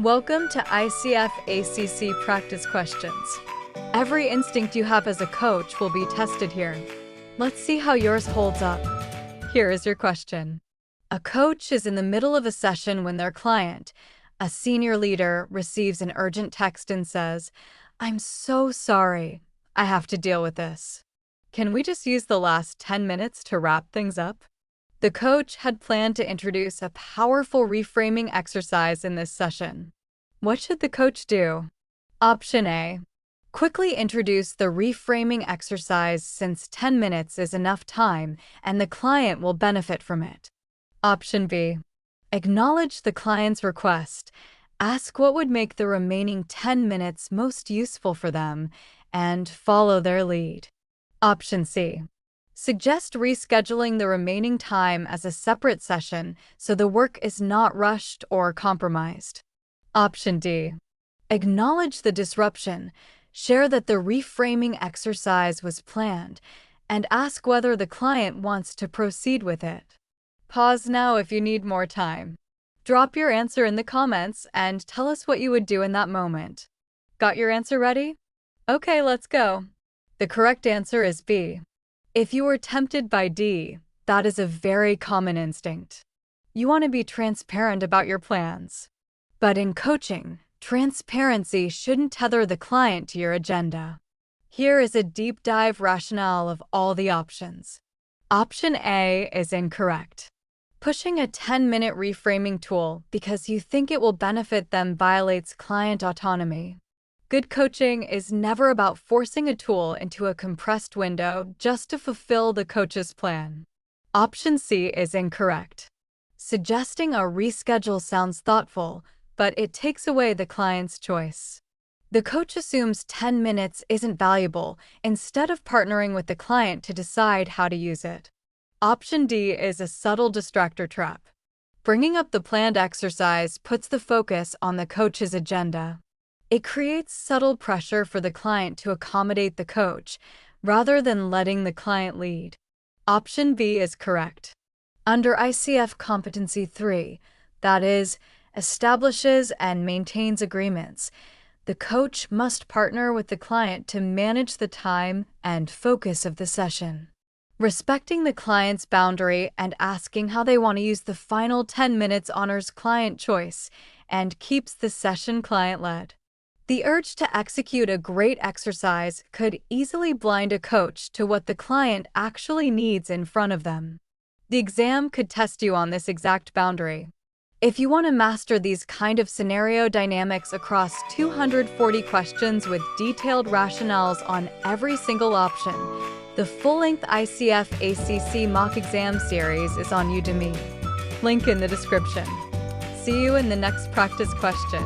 Welcome to ICF ACC practice questions. Every instinct you have as a coach will be tested here. Let's see how yours holds up. Here is your question. A coach is in the middle of a session when their client, a senior leader, receives an urgent text and says, "I'm so sorry. I have to deal with this. Can we just use the last 10 minutes to wrap things up?" The coach had planned to introduce a powerful reframing exercise in this session. What should the coach do? Option A. Quickly introduce the reframing exercise since 10 minutes is enough time and the client will benefit from it. Option B. Acknowledge the client's request. Ask what would make the remaining 10 minutes most useful for them and follow their lead. Option C. Suggest rescheduling the remaining time as a separate session so the work is not rushed or compromised. Option D. Acknowledge the disruption, share that the reframing exercise was planned, and ask whether the client wants to proceed with it. Pause now if you need more time. Drop your answer in the comments and tell us what you would do in that moment. Got your answer ready? Okay, let's go. The correct answer is B. If you were tempted by D, that is a very common instinct. You want to be transparent about your plans. But in coaching, transparency shouldn't tether the client to your agenda. Here is a deep dive rationale of all the options. Option A is incorrect. Pushing a 10-minute reframing tool because you think it will benefit them violates client autonomy. Good coaching is never about forcing a tool into a compressed window just to fulfill the coach's plan. Option C is incorrect. Suggesting a reschedule sounds thoughtful, but it takes away the client's choice. The coach assumes 10 minutes isn't valuable instead of partnering with the client to decide how to use it. Option D is a subtle distractor trap. Bringing up the planned exercise puts the focus on the coach's agenda. It creates subtle pressure for the client to accommodate the coach, rather than letting the client lead. Option B is correct. Under ICF Competency 3, that is, establishes and maintains agreements, the coach must partner with the client to manage the time and focus of the session. Respecting the client's boundary and asking how they want to use the final 10 minutes honors client choice and keeps the session client-led. The urge to execute a great exercise could easily blind a coach to what the client actually needs in front of them. The exam could test you on this exact boundary. If you want to master these kind of scenario dynamics across 240 questions with detailed rationales on every single option, the full-length ICF ACC mock exam series is on Udemy. Link in the description. See you in the next practice question.